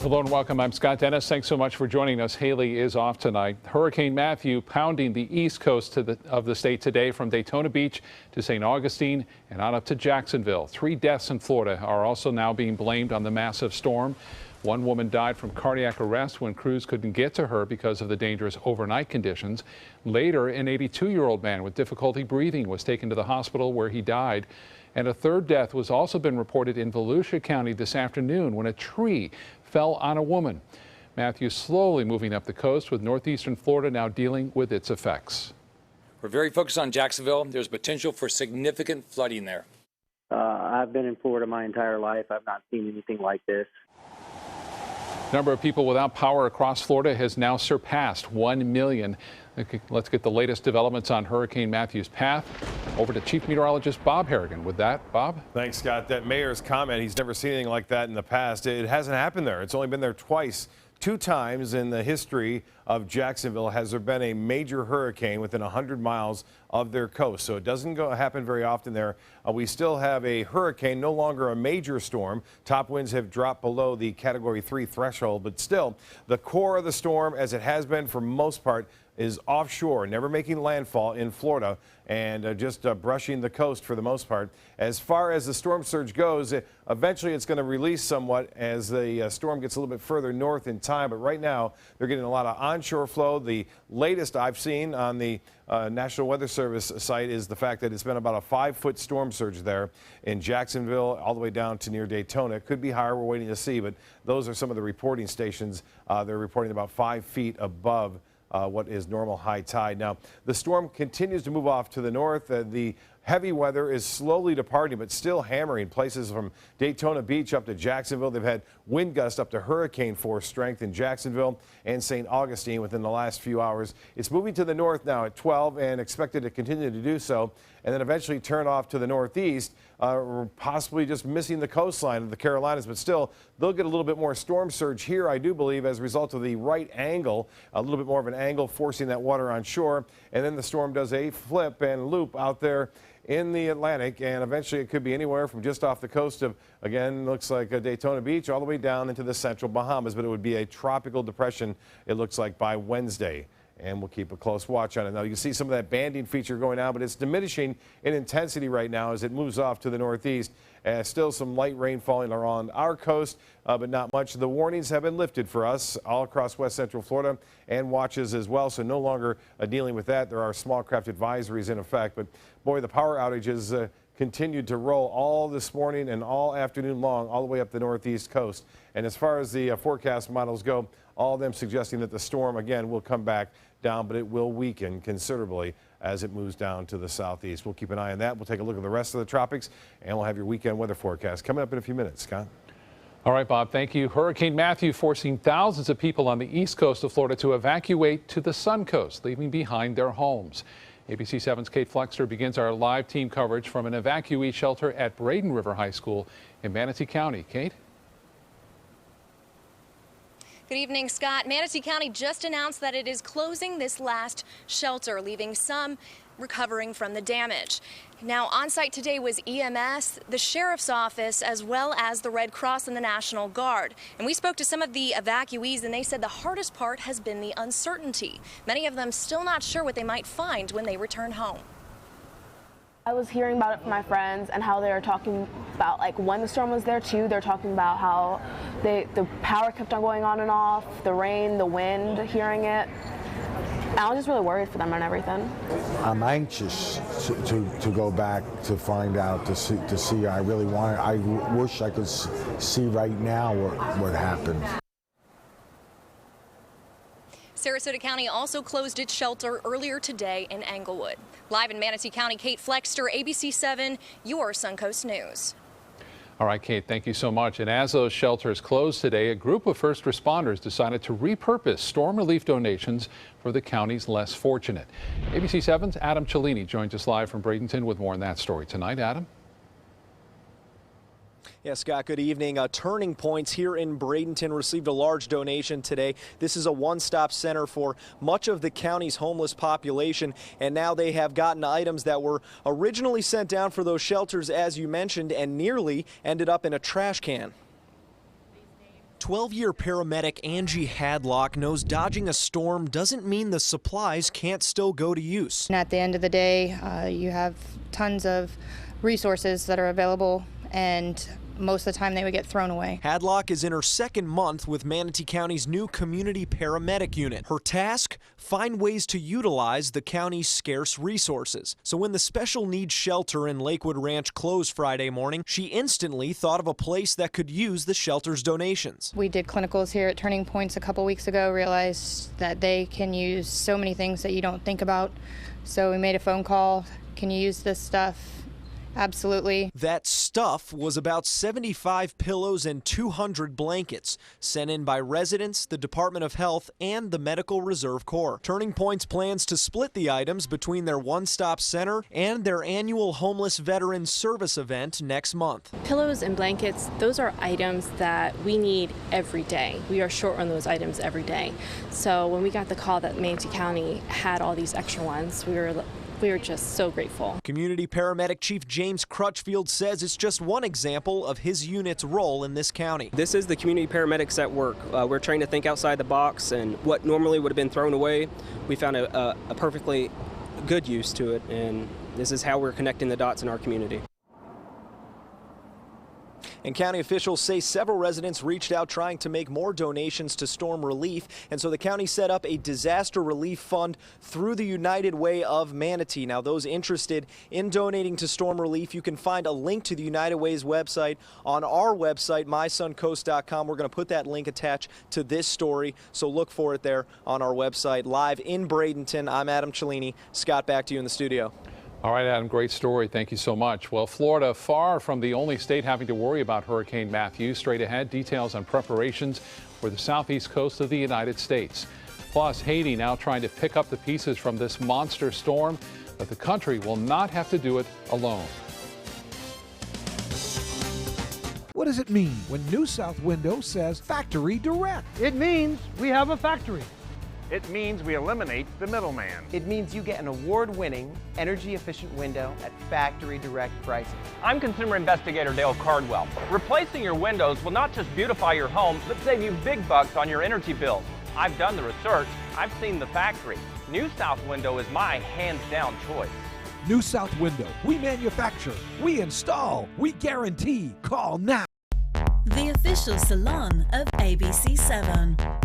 Hello and welcome. I'm Scott Dennis. Thanks so much for joining us. Haley is off tonight. Hurricane Matthew pounding the east coast of the state today from Daytona Beach to St. Augustine and on up to Jacksonville. 3 deaths in Florida are also now being blamed on the massive storm. One woman died from cardiac arrest when crews couldn't get to her because of the dangerous overnight conditions. Later, an 82-year-old man with difficulty breathing was taken to the hospital where he died. And a 3rd death was also been reported in Volusia County this afternoon when a tree fell on a woman. Matthew slowly moving up the coast, with northeastern Florida now dealing with its effects. We're very focused on Jacksonville. There's potential for significant flooding there. I've been in Florida my entire life. I've not seen anything like this. Number of people without power across Florida has now surpassed 1 million. Let's get the latest developments on Hurricane Matthew's path. Over to Chief Meteorologist Bob Harrigan. With that, Bob? Thanks, Scott. That mayor's comment, he's never seen anything like that in the past. It hasn't happened there. It's only been there twice. 2 times in the history of Jacksonville has there been a major hurricane within 100 miles of their coast. So it doesn't happen very often there. We still have a hurricane, no longer a major storm. Top winds have dropped below the Category 3 threshold, but still the core of the storm, as it has been for most part, is offshore, never making landfall in Florida and just brushing the coast for the most part. As far as the storm surge goes, eventually it's going to release somewhat as the storm gets a little bit further north in time. But right now, they're getting a lot of onshore flow. The latest I've seen on the National Weather Service site is the fact that it's been about a 5-foot storm surge there in Jacksonville all the way down to near Daytona. It could be higher. We're waiting to see, but those are some of the reporting stations. They're reporting about 5 feet above what is normal high tide. Now, the storm continues to move off to the north. The heavy weather is slowly departing, but still hammering places from Daytona Beach up to Jacksonville. They've had wind gusts up to hurricane force strength in Jacksonville and St. Augustine within the last few hours. It's moving to the north now at 12 and expected to continue to do so, and then eventually turn off to the northeast, possibly just missing the coastline of the Carolinas. But still, they'll get a little bit more storm surge here, I do believe, as a result of the right angle, a little bit more of an angle forcing that water on shore. And then the storm does a flip and loop out there in the Atlantic, and eventually it could be anywhere from just off the coast of, again, looks like Daytona Beach all the way down into the central Bahamas. But it would be a tropical depression, it looks like, by Wednesday. And we'll keep a close watch on it. Now, you can see some of that banding feature going on, but it's diminishing in intensity right now as it moves off to the northeast. Still some light rain falling around our coast, but not much. The warnings have been lifted for us all across west central Florida, and watches as well, so no longer dealing with that. There are small craft advisories in effect, but boy, the power outages continued to roll all this morning and all afternoon long, all the way up the northeast coast. And as far as the forecast models go, all of them suggesting that the storm, again, will come back down, but it will weaken considerably as it moves down to the southeast. We'll keep an eye on that. We'll take a look at the rest of the tropics, and we'll have your weekend weather forecast coming up in a few minutes. Scott? All right, Bob, thank you. Hurricane Matthew forcing thousands of people on the east coast of Florida to evacuate to the sun coast, leaving behind their homes. ABC 7's Kate Flexter begins our live team coverage from an evacuee shelter at Braden River High School in Manatee County. Kate? Good evening, Scott. Manatee County just announced that it is closing this last shelter, leaving some recovering from the damage. Now, on site today was EMS, the Sheriff's Office, as well as the Red Cross and the National Guard. And we spoke to some of the evacuees, and they said the hardest part has been the uncertainty. Many of them still not sure what they might find when they return home. I was hearing about it from my friends and how they were talking about, like, when the storm was there too. They're talking about how the power kept on going on and off, the rain, the wind, hearing it. And I was just really worried for them and everything. I'm anxious to go back to find out, to see. I really want it. I wish I could see right now what happened. Sarasota County also closed its shelter earlier today in Englewood. Live in Manatee County, Kate Flexter, ABC 7, your Suncoast News. All right, Kate, thank you so much. And as those shelters closed today, a group of first responders decided to repurpose storm relief donations for the county's less fortunate. ABC 7's Adam Cellini joins us live from Bradenton with more on that story tonight. Adam? Yeah, Scott, good evening. Turning Points here in Bradenton received a large donation today. This is a one-stop center for much of the county's homeless population, and now they have gotten items that were originally sent down for those shelters, as you mentioned, and nearly ended up in a trash can. 12-year paramedic Angie Hadlock knows dodging a storm doesn't mean the supplies can't still go to use. And at the end of the day, you have tons of resources that are available, and most of the time they would get thrown away. Hadlock is in her second month with Manatee County's new community paramedic unit. Her task? Find ways to utilize the county's scarce resources. So when the special needs shelter in Lakewood Ranch closed Friday morning, she instantly thought of a place that could use the shelter's donations. We did clinicals here at Turning Points a couple weeks ago, realized that they can use so many things that you don't think about. So we made a phone call. Can you use this stuff? Absolutely. That stuff was about 75 pillows and 200 blankets sent in by residents, the Department of Health, and the Medical Reserve Corps. Turning Point's plans to split the items between their one-stop center and their annual Homeless Veterans Service event next month. Pillows and blankets, those are items that we need every day. We are short on those items every day. So when we got the call that Manatee County had all these extra ones, we were just so grateful. Community paramedic Chief James Crutchfield says it's just one example of his unit's role in this county. This is the community paramedics at work. We're trying to think outside the box, and what normally would have been thrown away, we found a perfectly good use to it, and this is how we're connecting the dots in our community. And county officials say several residents reached out trying to make more donations to storm relief, and so the county set up a disaster relief fund through the United Way of Manatee. Now, those interested in donating to storm relief, you can find a link to the United Way's website on our website, mysuncoast.com. We're going to put that link attached to this story, so look for it there on our website. Live in Bradenton, I'm Adam Cellini. Scott, back to you in the studio. All right, Adam, great story. Thank you so much. Well, Florida, far from the only state having to worry about Hurricane Matthew. Straight ahead, details on preparations for the southeast coast of the United States. Plus, Haiti now trying to pick up the pieces from this monster storm, but the country will not have to do it alone. What does it mean when New South Window says factory direct? It means we have a factory. It means we eliminate the middleman. It means you get an award-winning, energy-efficient window at factory direct prices. I'm consumer investigator Dale Cardwell. Replacing your windows will not just beautify your home, but save you big bucks on your energy bills. I've done the research. I've seen the factory. New South Window is my hands-down choice. New South Window. We manufacture, we install, we guarantee. Call now. The official salon of ABC7.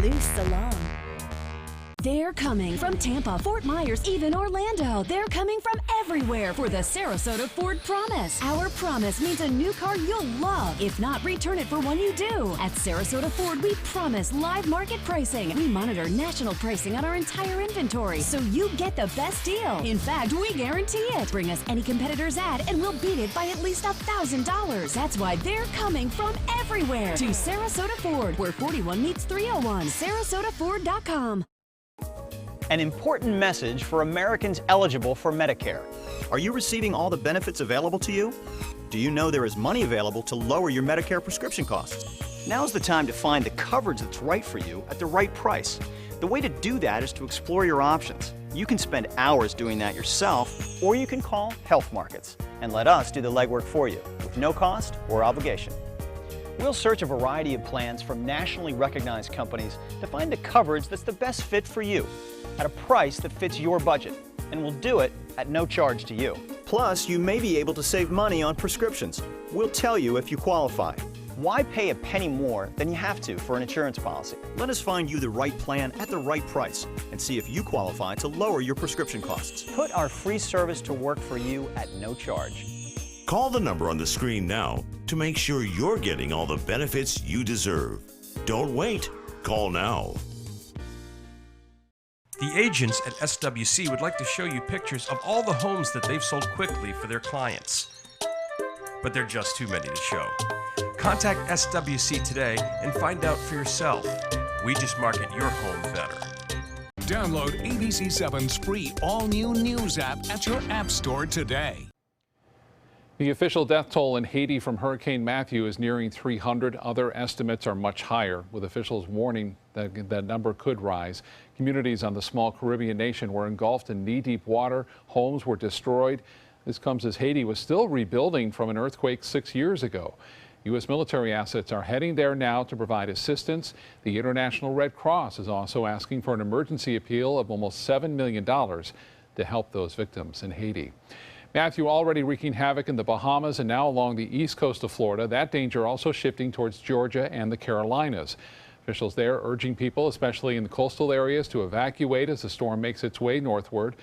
Loose Salon. They're coming from Tampa, Fort Myers, even Orlando. They're coming from everywhere for the Sarasota Ford Promise. Our promise means a new car you'll love. If not, return it for one you do. At Sarasota Ford, we promise live market pricing. We monitor national pricing on our entire inventory, so you get the best deal. In fact, we guarantee it. Bring us any competitor's ad, and we'll beat it by at least $1,000. That's why they're coming from everywhere to Sarasota Ford, where 41 meets 301. SarasotaFord.com. An important message for Americans eligible for Medicare. Are you receiving all the benefits available to you? Do you know there is money available to lower your Medicare prescription costs? Now's the time to find the coverage that's right for you at the right price. The way to do that is to explore your options. You can spend hours doing that yourself, or you can call Health Markets and let us do the legwork for you with no cost or obligation. We'll search a variety of plans from nationally recognized companies to find the coverage that's the best fit for you at a price that fits your budget, and we'll do it at no charge to you. Plus, you may be able to save money on prescriptions. We'll tell you if you qualify. Why pay a penny more than you have to for an insurance policy? Let us find you the right plan at the right price and see if you qualify to lower your prescription costs. Put our free service to work for you at no charge. Call the number on the screen now to make sure you're getting all the benefits you deserve. Don't wait. Call now. The agents at SWC would like to show you pictures of all the homes that they've sold quickly for their clients. But they're just too many to show. Contact SWC today and find out for yourself. We just market your home better. Download ABC7's free all-new news app at your app store today. The official death toll in Haiti from Hurricane Matthew is nearing 300. Other estimates are much higher, with officials warning that that number could rise. Communities on the small Caribbean nation were engulfed in knee-deep water. Homes were destroyed. This comes as Haiti was still rebuilding from an earthquake 6 years ago. U.S. military assets are heading there now to provide assistance. The International Red Cross is also asking for an emergency appeal of almost $7 million to help those victims in Haiti. Matthew already wreaking havoc in the Bahamas and now along the east coast of Florida. That danger also shifting towards Georgia and the Carolinas. Officials there urging people, especially in the coastal areas, to evacuate as the storm makes its way northward.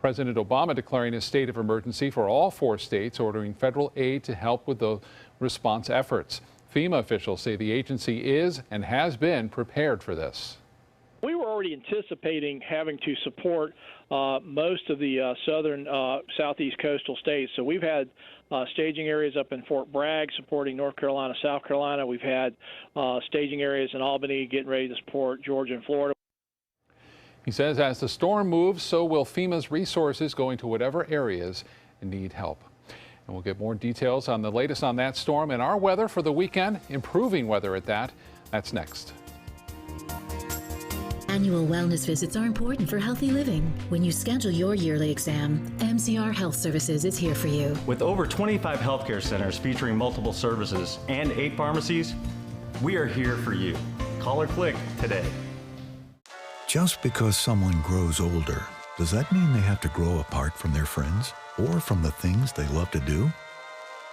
President Obama declaring a state of emergency for all 4 states, ordering federal aid to help with the response efforts. FEMA officials say the agency is and has been prepared for this. We were already anticipating having to support most of the southern southeast coastal states. So we've had staging areas up in Fort Bragg supporting North Carolina, South Carolina. We've had staging areas in Albany getting ready to support Georgia and Florida. He says as the storm moves, so will FEMA's resources going to whatever areas need help. And we'll get more details on the latest on that storm and our weather for the weekend, improving weather at that. That's next. Annual wellness visits are important for healthy living. When you schedule your yearly exam, MCR Health Services is here for you. With over 25 healthcare centers featuring multiple services and 8 pharmacies, we are here for you. Call or click today. Just because someone grows older, does that mean they have to grow apart from their friends or from the things they love to do?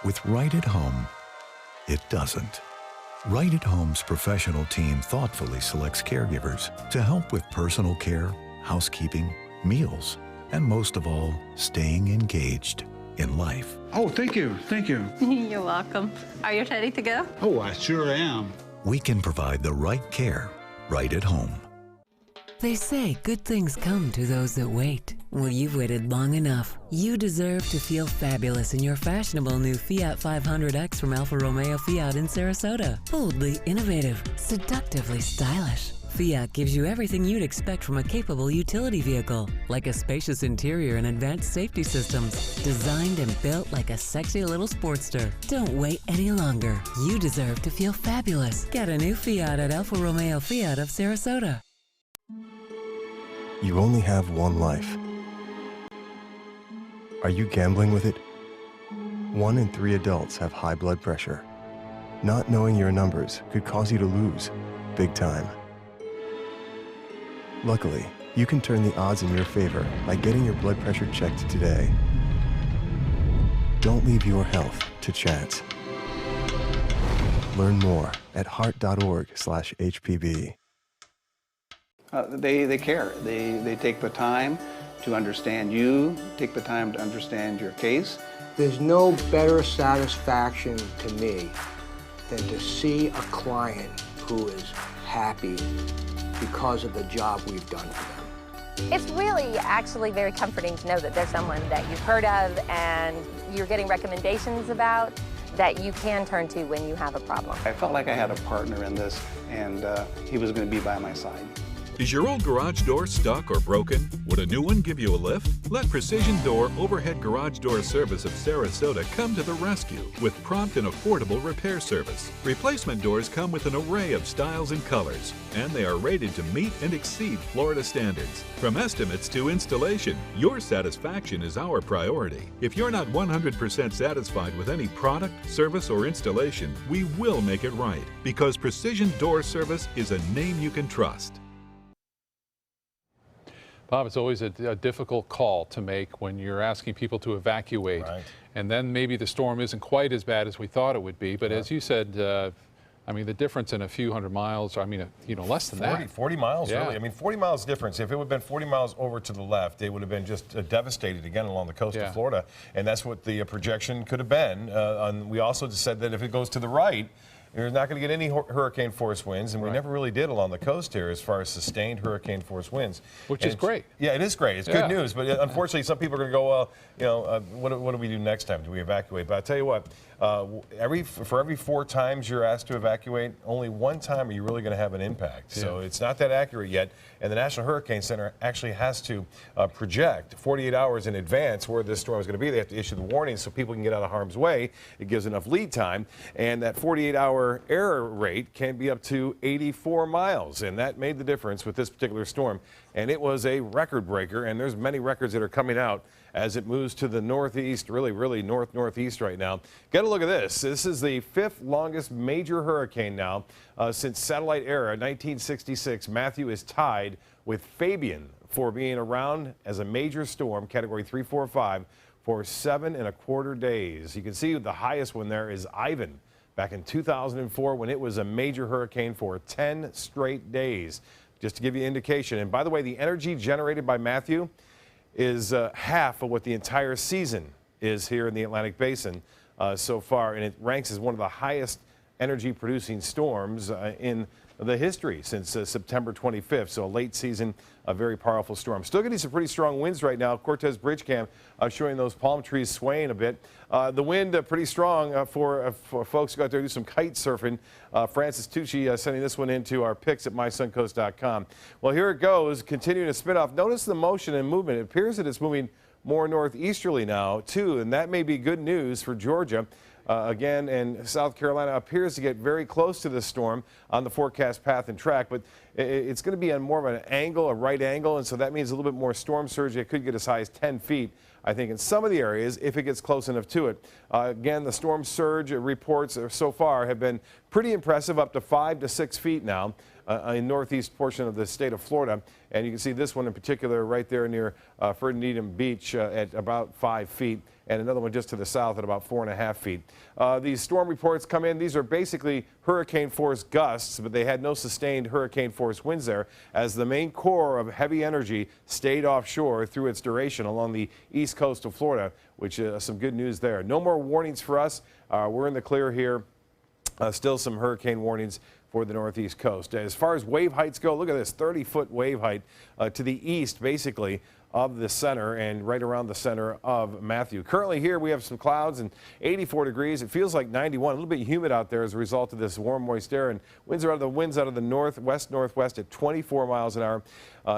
With Right at Home, it doesn't. Right at Home's professional team thoughtfully selects caregivers to help with personal care, housekeeping, meals, and most of all, staying engaged in life. Oh, thank you. Thank you. You're welcome. Are you ready to go? Oh, I sure am. We can provide the right care right at home. They say good things come to those that wait. Well, you've waited long enough. You deserve to feel fabulous in your fashionable new Fiat 500X from Alfa Romeo Fiat in Sarasota. Boldly innovative, seductively stylish. Fiat gives you everything you'd expect from a capable utility vehicle, like a spacious interior and advanced safety systems, designed and built like a sexy little Sportster. Don't wait any longer. You deserve to feel fabulous. Get a new Fiat at Alfa Romeo Fiat of Sarasota. You only have one life. Are you gambling with it? 1 in 3 adults have high blood pressure. Not knowing your numbers could cause you to lose, big time. Luckily, you can turn the odds in your favor by getting your blood pressure checked today. Don't leave your health to chance. Learn more at heart.org/HPV. They care. They take the time to understand you, take the time to understand your case. There's no better satisfaction to me than to see a client who is happy because of the job we've done for them. It's really actually very comforting to know that there's someone that you've heard of and you're getting recommendations about that you can turn to when you have a problem. I felt like I had a partner in this, and he was going to be by my side. Is your old garage door stuck or broken? Would a new one give you a lift? Let Precision Door Overhead Garage Door Service of Sarasota come to the rescue with prompt and affordable repair service. Replacement doors come with an array of styles and colors, and they are rated to meet and exceed Florida standards. From estimates to installation, your satisfaction is our priority. If you're not 100% satisfied with any product, service, or installation, we will make it right, because Precision Door Service is a name you can trust. Bob, it's always a difficult call to make when you're asking people to evacuate. Right. And then maybe the storm isn't quite as bad as we thought it would be. But as you said, I mean, the difference in a few hundred miles, I mean, less than 40 miles, really. I mean, 40 miles difference. If it would have been 40 miles over to the left, it would have been just devastated again along the coast of Florida. And that's what the projection could have been. We also said that if it goes to the right, you're not going to get any hurricane force winds, and we never really did along the coast here as far as sustained hurricane force winds. Which is great. Yeah, it is great. It's good news, but unfortunately some people are going to go, well, what do we do next time? Do we evacuate? But I'll tell you what, for every 4 times you're asked to evacuate, only 1 time are you really going to have an impact. So it's not that accurate yet. And the National Hurricane Center actually has to project 48 hours in advance where this storm is going to be. They have to issue the warnings so people can get out of harm's way. It gives enough lead time. And that 48-hour error rate can be up to 84 miles. And that made the difference with this particular storm. And it was a record breaker. And there's many records that are coming out as it moves to the northeast, really northeast right now. Get a look at this. This is the 5th longest major hurricane now since satellite era, 1966. Matthew is tied with Fabian for being around as a major storm, category 3, 4, 5, for 7.25 days. You can see the highest one there is Ivan back in 2004 when it was a major hurricane for 10 straight days. Just to give you an indication. And by the way, the energy generated by Matthew is half of what the entire season is here in the Atlantic Basin so far, and it ranks as one of the highest energy producing storms in the history since September 25th. So a late season, a very powerful storm. Still getting some pretty strong winds right now. Cortez Bridge Cam showing those palm trees swaying a bit. The wind pretty strong for folks who got there to do some kite surfing. Francis Tucci sending this one into our picks at mysuncoast.com. Well, here it goes, continuing to spin off. Notice the motion and movement. It appears that it's moving more northeasterly now, too, and that may be good news for Georgia. Again, and South Carolina appears to get very close to this storm on the forecast path and track, but it's going to be on more of an angle, a right angle, and so that means a little bit more storm surge. It could get as high as 10 feet, I think, in some of the areas if it gets close enough to it. Again, the storm surge reports so far have been pretty impressive, up to 5 to 6 feet now in northeast portion of the state of Florida. And you can see this one in particular right there near Ferdinand Beach at about 5 feet, and another one just to the south at about 4.5 feet. These storm reports come in. These are basically hurricane force gusts, but they had no sustained hurricane force winds there, as the main core of heavy energy stayed offshore through its duration along the east coast of Florida, which is some good news there. No more warnings for us. We're in the clear here. Still some hurricane warnings for the northeast coast. As far as wave heights go, look at this 30-foot wave height to the east, basically, of the center and right around the center of Matthew. Currently here we have some clouds and 84 degrees. It feels like 91, a little bit humid out there as a result of this warm, moist air, and winds out of the northwest at 24 miles an hour.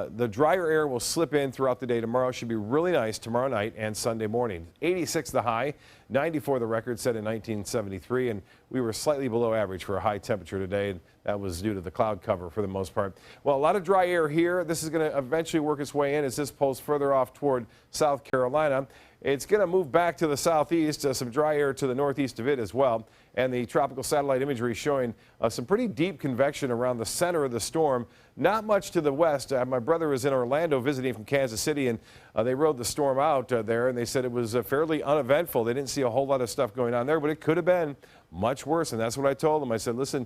The drier air will slip in throughout the day tomorrow. Should be really nice tomorrow night and Sunday morning. 86 the high, 94 the record set in 1973, and we were slightly below average for a high temperature today. That was due to the cloud cover for the most part. Well, a lot of dry air here. This is going to eventually work its way in as this pulls further off toward South Carolina. It's going to move back to the southeast, some dry air to the northeast of it as well. And the tropical satellite imagery showing some pretty deep convection around the center of the storm. Not much to the west. My brother was in Orlando visiting from Kansas City, and they rode the storm out there, and they said it was fairly uneventful. They didn't see a whole lot of stuff going on there, but it could have been much worse, and that's what I told them. I said, listen,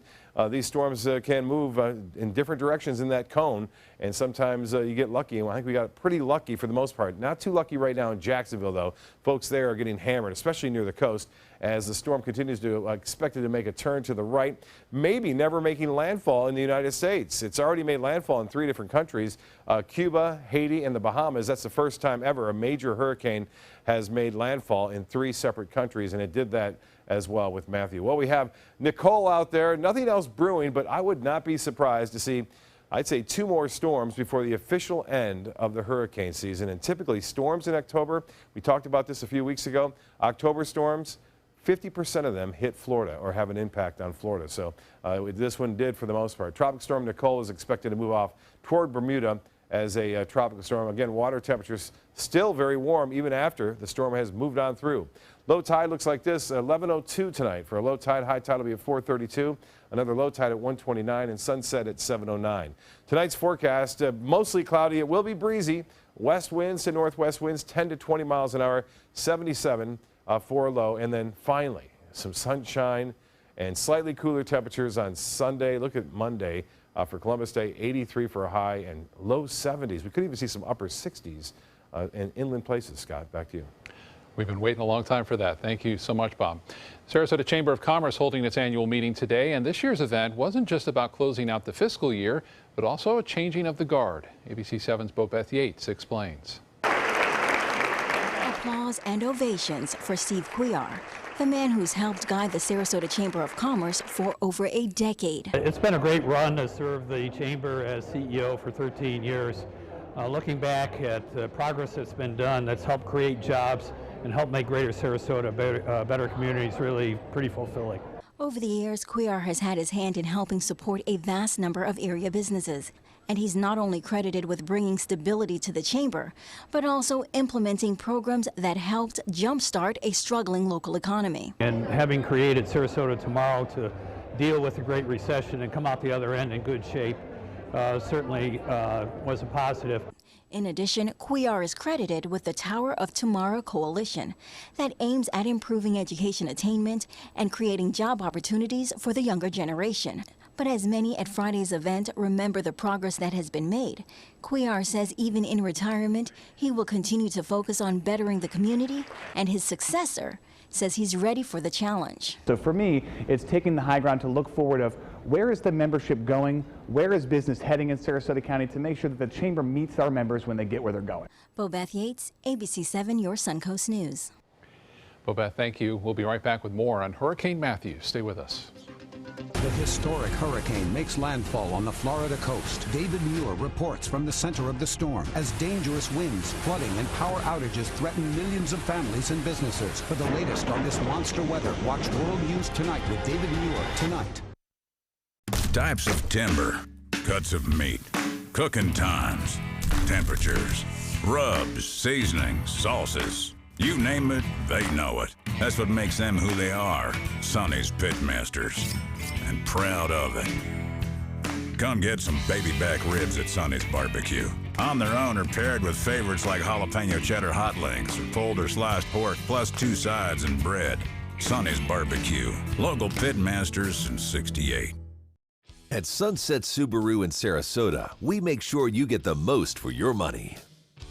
these storms can move in different directions in that cone, and sometimes you get lucky, and I think we got pretty lucky for the most part. Not too lucky right now in Jacksonville, though. Folks there are getting hammered, especially near the coast, as the storm continues to expected to make a turn to the right, maybe never making landfall in the United States. It's already made landfall in 3 different countries, Cuba, Haiti, and the Bahamas. That's the first time ever a major hurricane has made landfall in 3 separate countries, and it did that as well with Matthew. Well, we have Nicole out there. Nothing else brewing, but I would not be surprised to see, I'd say, 2 more storms before the official end of the hurricane season. And typically storms in October, we talked about this a few weeks ago, October storms, 50% of them hit Florida or have an impact on Florida. So this one did for the most part. Tropical storm Nicole is expected to move off toward Bermuda as a tropical storm. Again, water temperatures still very warm even after the storm has moved on through. Low tide looks like this, 11:02 tonight for a low tide. High tide will be at 4:32. Another low tide at 1:29 and sunset at 7:09. Tonight's forecast, mostly cloudy. It will be breezy. West winds to northwest winds, 10 to 20 miles an hour, 77 for a low. And then finally, some sunshine and slightly cooler temperatures on Sunday. Look at Monday for Columbus Day, 83 for a high and low 70s. We could even see some upper 60s in inland places. Scott, back to you. We've been waiting a long time for that. Thank you so much, Bob. Sarasota Chamber of Commerce holding its annual meeting today, and this year's event wasn't just about closing out the fiscal year, but also a changing of the guard. ABC 7's Bobeth Yates explains. A applause and ovations for Steve Cuellar, the man who's helped guide the Sarasota Chamber of Commerce for over a decade. It's been a great run to serve the Chamber as CEO for 13 years. Looking back at the progress that's been done, that's helped create jobs and help make Greater Sarasota better communities, really pretty fulfilling. Over the years, Cuellar has had his hand in helping support a vast number of area businesses. And he's not only credited with bringing stability to the chamber, but also implementing programs that helped jumpstart a struggling local economy. And having created Sarasota Tomorrow to deal with the Great Recession and come out the other end in good shape certainly was a positive. In addition, Cuellar is credited with the Tower of Tomorrow Coalition that aims at improving education attainment and creating job opportunities for the younger generation. But as many at Friday's event remember the progress that has been made, Cuellar says even in retirement, he will continue to focus on bettering the community, and his successor says he's ready for the challenge. So for me, it's taking the high ground to look forward of where is the membership going, where is business heading in Sarasota County to make sure that the chamber meets our members when they get where they're going. Bobeth Yates, ABC 7, your Suncoast News. Bobeth, thank you. We'll be right back with more on Hurricane Matthew. Stay with us. The historic hurricane makes landfall on the Florida coast. David Muir reports from the center of the storm as dangerous winds, flooding, and power outages threaten millions of families and businesses. For the latest on this monster weather, watch World News Tonight with David Muir tonight. Types of timber, cuts of meat, cooking times, temperatures, rubs, seasonings, sauces. You name it, they know it. That's what makes them who they are, Sonny's Pitmasters. And proud of it. Come get some baby back ribs at Sonny's Barbecue. On their own or paired with favorites like jalapeno cheddar hot links or pulled or sliced pork plus 2 sides and bread. Sonny's Barbecue. Local Pitmasters since '68. At Sunset Subaru in Sarasota, we make sure you get the most for your money.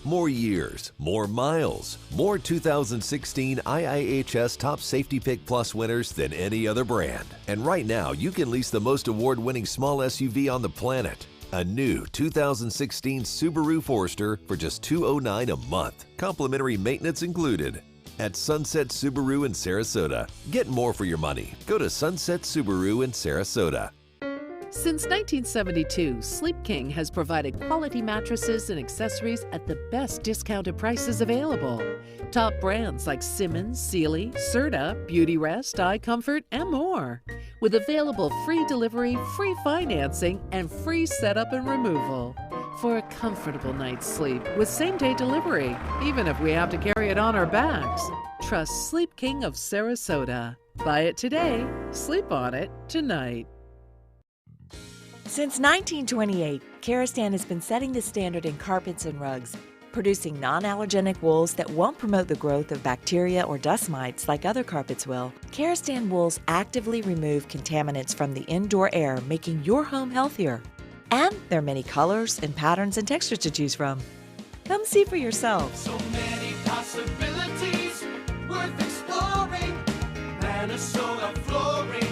More years, more miles, more 2016 IIHS Top Safety Pick Plus winners than any other brand. And right now, you can lease the most award-winning small SUV on the planet. A new 2016 Subaru Forester for just $209 a month. Complimentary maintenance included. At Sunset Subaru in Sarasota. Get more for your money. Go to Sunset Subaru in Sarasota. Since 1972, Sleep King has provided quality mattresses and accessories at the best discounted prices available. Top brands like Simmons, Sealy, Serta, Beautyrest, iComfort, and more. With available free delivery, free financing, and free setup and removal. For a comfortable night's sleep with same-day delivery, even if we have to carry it on our backs. Trust Sleep King of Sarasota. Buy it today, sleep on it tonight. Since 1928, Karastan has been setting the standard in carpets and rugs, producing non-allergenic wools that won't promote the growth of bacteria or dust mites like other carpets will. Karastan wools actively remove contaminants from the indoor air, making your home healthier. And there are many colors and patterns and textures to choose from. Come see for yourself. So many possibilities worth exploring. Minnesota Flooring.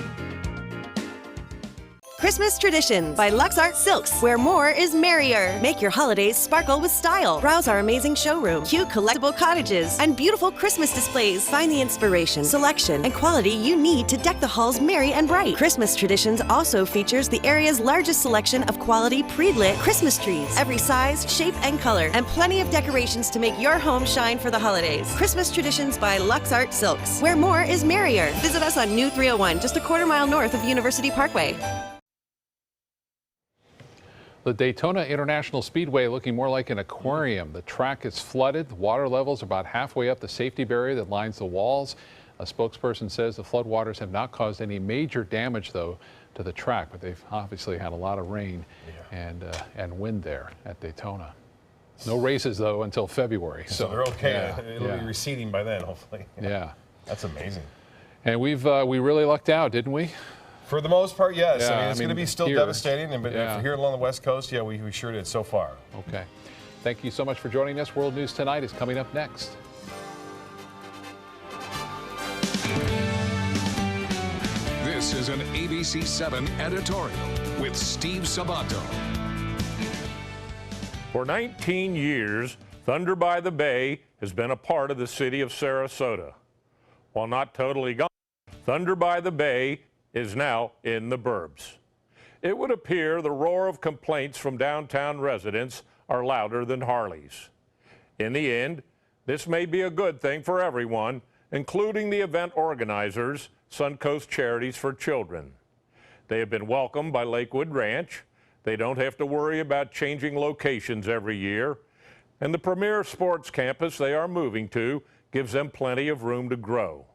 Christmas Traditions by Lux Art Silks, where more is merrier. Make your holidays sparkle with style. Browse our amazing showroom, cute collectible cottages, and beautiful Christmas displays. Find the inspiration, selection, and quality you need to deck the halls merry and bright. Christmas Traditions also features the area's largest selection of quality pre-lit Christmas trees. Every size, shape, and color, and plenty of decorations to make your home shine for the holidays. Christmas Traditions by Lux Art Silks, where more is merrier. Visit us on New 301, just a quarter-mile north of University Parkway. The Daytona International Speedway looking more like an aquarium. The track is flooded. The water levels are about halfway up the safety barrier that lines the walls. A spokesperson says the floodwaters have not caused any major damage, though, to the track, but they've obviously had a lot of rain and wind there at Daytona. No races, though, until February. So they're okay. Yeah, It'll be receding by then, hopefully. Yeah. That's amazing. And we really lucked out, didn't we? For the most part, yes. Yeah, I mean, it's going to be still devastating, but yeah. here along the West Coast, yeah, we sure did so far. Okay. Thank you so much for joining us. World News Tonight is coming up next. This is an ABC 7 editorial with Steve Sabato. For 19 years, Thunder by the Bay has been a part of the city of Sarasota. While not totally gone, Thunder by the Bay is now in the burbs. It would appear the roar of complaints from downtown residents are louder than Harley's. In the end, this may be a good thing for everyone, including the event organizers, Suncoast Charities for Children. They have been welcomed by Lakewood Ranch. They don't have to worry about changing locations every year. And the premier sports campus they are moving to gives them plenty of room to grow.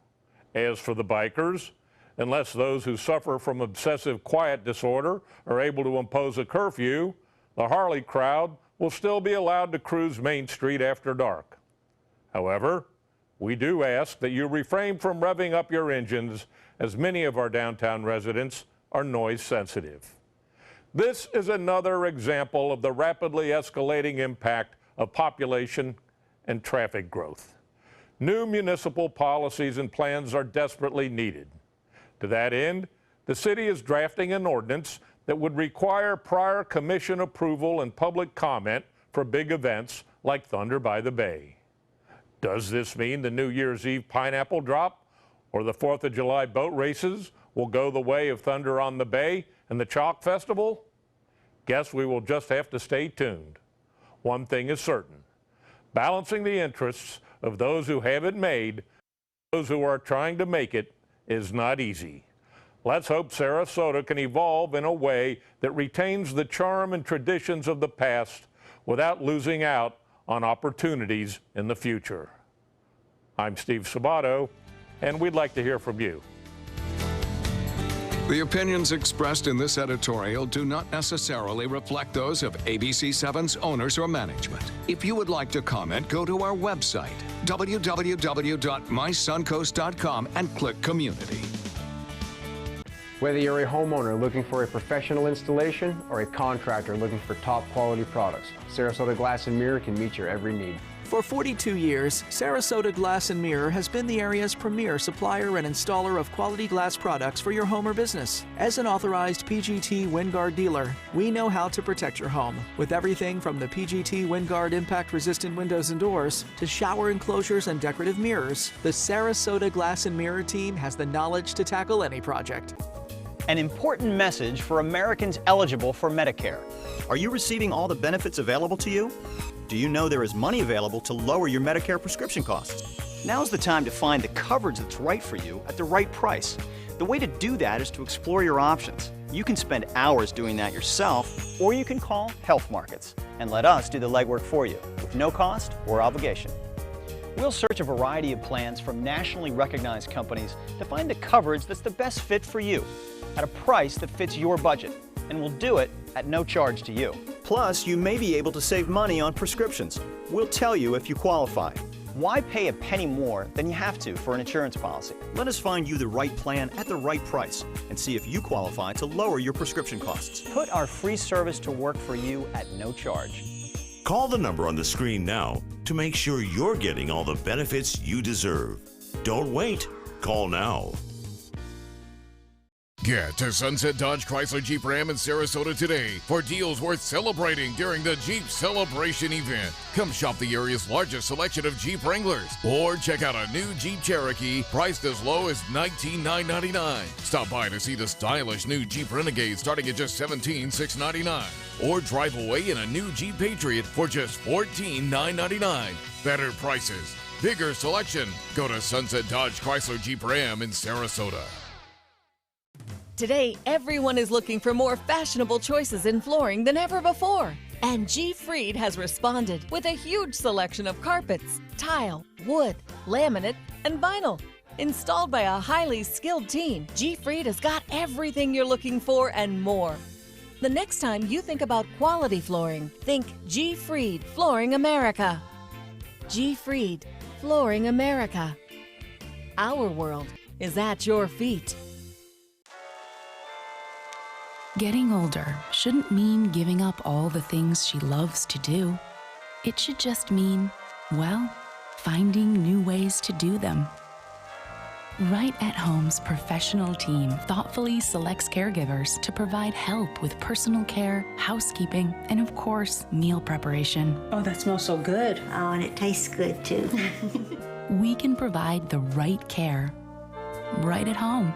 As for the bikers, unless those who suffer from obsessive quiet disorder are able to impose a curfew, the Harley crowd will still be allowed to cruise Main Street after dark. However, we do ask that you refrain from revving up your engines, as many of our downtown residents are noise sensitive. This is another example of the rapidly escalating impact of population and traffic growth. New municipal policies and plans are desperately needed. To that end, the city is drafting an ordinance that would require prior commission approval and public comment for big events like Thunder by the Bay. Does this mean the New Year's Eve pineapple drop or the 4th of July boat races will go the way of Thunder on the Bay and the Chalk Festival? Guess we will just have to stay tuned. One thing is certain, balancing the interests of those who have it made, those who are trying to make it, is not easy. Let's hope Sarasota can evolve in a way that retains the charm and traditions of the past without losing out on opportunities in the future. I'm Steve SUBARU, and we'd like to hear from you. The opinions expressed in this editorial do not necessarily reflect those of ABC7's owners or management. If you would like to comment, go to our website, www.mysuncoast.com, and click Community. Whether you're a homeowner looking for a professional installation or a contractor looking for top quality products, Sarasota Glass and Mirror can meet your every need. For 42 years, Sarasota Glass and Mirror has been the area's premier supplier and installer of quality glass products for your home or business. As an authorized PGT WinGuard dealer, we know how to protect your home with everything from the PGT WinGuard impact-resistant windows and doors to shower enclosures and decorative mirrors. The Sarasota Glass and Mirror team has the knowledge to tackle any project. An important message for Americans eligible for Medicare. Are you receiving all the benefits available to you? Do you know there is money available to lower your Medicare prescription costs? Now's the time to find the coverage that's right for you at the right price. The way to do that is to explore your options. You can spend hours doing that yourself, or you can call Health Markets and let us do the legwork for you with no cost or obligation. We'll search a variety of plans from nationally recognized companies to find the coverage that's the best fit for you at a price that fits your budget, and we'll do it at no charge to you. Plus, you may be able to save money on prescriptions. We'll tell you if you qualify. Why pay a penny more than you have to for an insurance policy? Let us find you the right plan at the right price and see if you qualify to lower your prescription costs. Put our free service to work for you at no charge. Call the number on the screen now to make sure you're getting all the benefits you deserve. Don't wait. Call now. Get to Sunset Dodge Chrysler Jeep Ram in Sarasota today for deals worth celebrating during the Jeep Celebration event. Come shop the area's largest selection of Jeep Wranglers or check out a new Jeep Cherokee priced as low as $19,999. Stop by to see the stylish new Jeep Renegade starting at just $17,699. Or drive away in a new Jeep Patriot for just $14,999. Better prices, bigger selection. Go to Sunset Dodge Chrysler Jeep Ram in Sarasota. Today, everyone is looking for more fashionable choices in flooring than ever before. And G. Fried has responded with a huge selection of carpets, tile, wood, laminate, and vinyl. Installed by a highly skilled team, G. Fried has got everything you're looking for and more. The next time you think about quality flooring, think G. Fried Flooring America. G. Fried Flooring America. Our world is at your feet. Getting older shouldn't mean giving up all the things she loves to do. It should just mean, well, finding new ways to do them. Right at Home's professional team thoughtfully selects caregivers to provide help with personal care, housekeeping, and of course, meal preparation. Oh, that smells so good. Oh, and it tastes good too. We can provide the right care right at home.